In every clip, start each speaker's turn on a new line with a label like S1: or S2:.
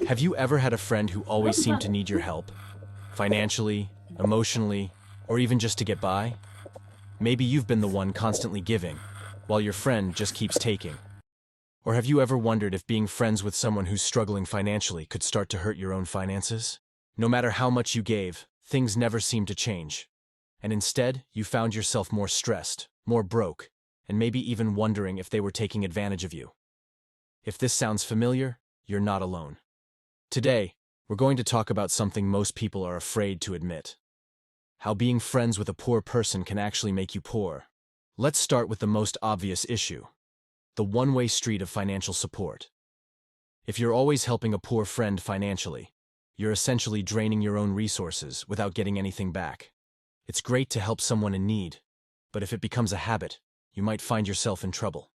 S1: Have you ever had a friend who always seemed to need your help? Financially, emotionally, or even just to get by? Maybe you've been the one constantly giving, while your friend just keeps taking. Or have you ever wondered if being friends with someone who's struggling financially could start to hurt your own finances? No matter how much you gave, things never seem to change. And instead, you found yourself more stressed, more broke, and maybe even wondering if they were taking advantage of you. If this sounds familiar, you're not alone. Today, we're going to talk about something most people are afraid to admit. How being friends with a poor person can actually make you poor. Let's start with the most obvious issue: the one-way street of financial support. If you're always helping a poor friend financially, you're essentially draining your own resources without getting anything back. It's great to help someone in need, but if it becomes a habit, you might find yourself in trouble.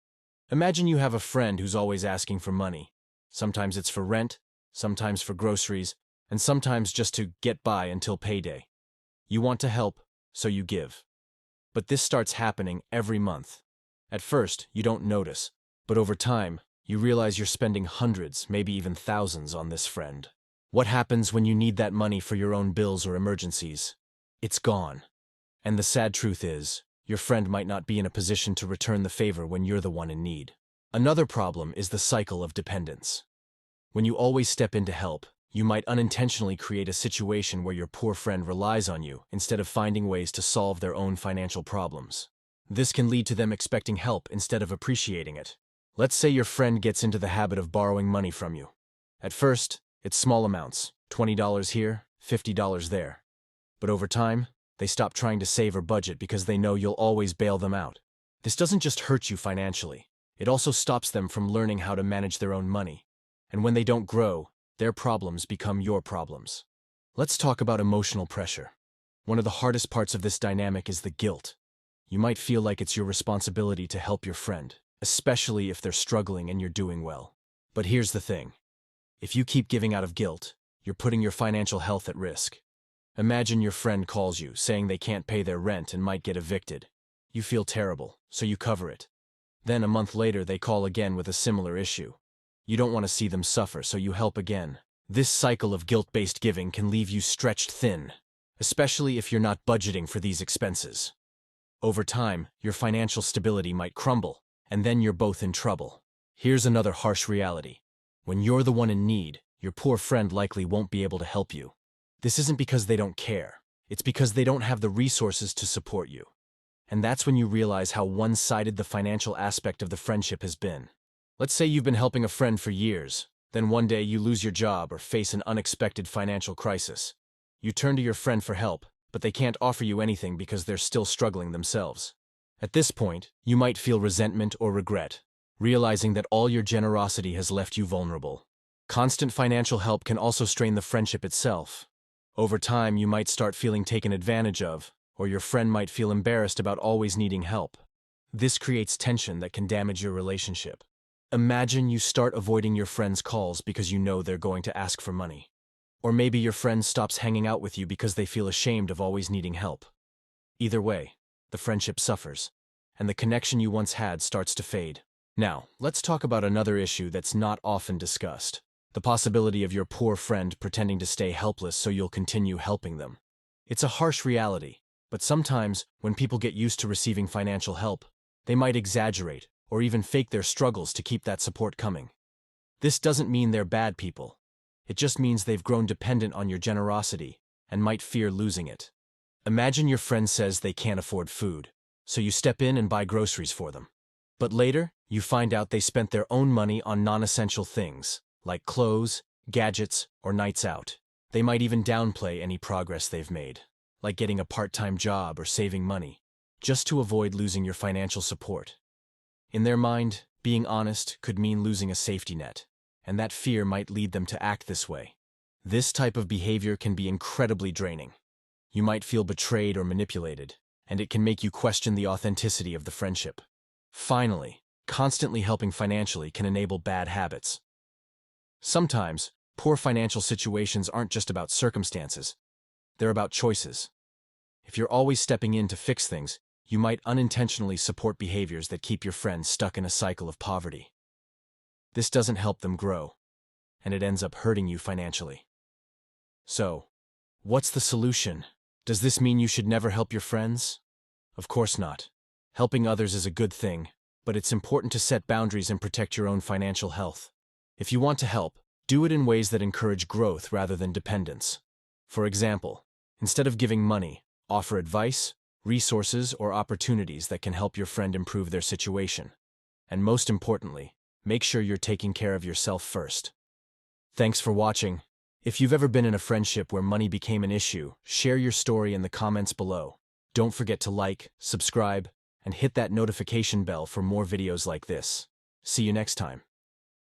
S1: Imagine you have a friend who's always asking for money. Sometimes it's for rent, sometimes for groceries, and sometimes just to get by until payday. You want to help, so you give. But this starts happening every month. At first, you don't notice, but over time, you realize you're spending hundreds, maybe even thousands on this friend. What happens when you need that money for your own bills or emergencies? It's gone. And the sad truth is, your friend might not be in a position to return the favor when you're the one in need. Another problem is the cycle of dependence. When you always step in to help, you might unintentionally create a situation where your poor friend relies on you instead of finding ways to solve their own financial problems. This can lead to them expecting help instead of appreciating it. Let's say your friend gets into the habit of borrowing money from you. At first, it's small amounts, $20 here, $50 there. But over time, they stop trying to save or budget because they know you'll always bail them out. This doesn't just hurt you financially, it also stops them from learning how to manage their own money. And when they don't grow, their problems become your problems. Let's talk about emotional pressure. One of the hardest parts of this dynamic is the guilt. You might feel like it's your responsibility to help your friend, especially if they're struggling and you're doing well. But here's the thing. If you keep giving out of guilt, you're putting your financial health at risk. Imagine your friend calls you, saying they can't pay their rent and might get evicted. You feel terrible, so you cover it. Then a month later they call again with a similar issue. You don't want to see them suffer, so you help again. This cycle of guilt-based giving can leave you stretched thin, especially if you're not budgeting for these expenses. Over time, your financial stability might crumble, and then you're both in trouble. Here's another harsh reality. When you're the one in need, your poor friend likely won't be able to help you. This isn't because they don't care. It's because they don't have the resources to support you. And that's when you realize how one-sided the financial aspect of the friendship has been. Let's say you've been helping a friend for years, then one day you lose your job or face an unexpected financial crisis. You turn to your friend for help, but they can't offer you anything because they're still struggling themselves. At this point, you might feel resentment or regret, realizing that all your generosity has left you vulnerable. Constant financial help can also strain the friendship itself. Over time, you might start feeling taken advantage of, or your friend might feel embarrassed about always needing help. This creates tension that can damage your relationship. Imagine you start avoiding your friend's calls because you know they're going to ask for money. Or maybe your friend stops hanging out with you because they feel ashamed of always needing help. Either way, the friendship suffers, and the connection you once had starts to fade. Now, let's talk about another issue that's not often discussed: the possibility of your poor friend pretending to stay helpless so you'll continue helping them. It's a harsh reality, but sometimes, when people get used to receiving financial help, they might exaggerate or even fake their struggles to keep that support coming. This doesn't mean they're bad people. It just means they've grown dependent on your generosity and might fear losing it. Imagine your friend says they can't afford food, so you step in and buy groceries for them. But later, you find out they spent their own money on non-essential things, like clothes, gadgets, or nights out. They might even downplay any progress they've made, like getting a part-time job or saving money, just to avoid losing your financial support. In their mind, being honest could mean losing a safety net, and that fear might lead them to act this way. This type of behavior can be incredibly draining. You might feel betrayed or manipulated, and it can make you question the authenticity of the friendship. Finally, constantly helping financially can enable bad habits. Sometimes, poor financial situations aren't just about circumstances, they're about choices. If you're always stepping in to fix things, you might unintentionally support behaviors that keep your friends stuck in a cycle of poverty. This doesn't help them grow, and it ends up hurting you financially. So, what's the solution? Does this mean you should never help your friends? Of course not. Helping others is a good thing, but it's important to set boundaries and protect your own financial health. If you want to help, do it in ways that encourage growth rather than dependence. For example, instead of giving money, offer advice, resources, or opportunities that can help your friend improve their situation. And most importantly, make sure you're taking care of yourself first. Thanks for watching. If you've ever been in a friendship where money became an issue, share your story in the comments below. Don't forget to like, subscribe, and hit that notification bell for more videos like this. See you next time.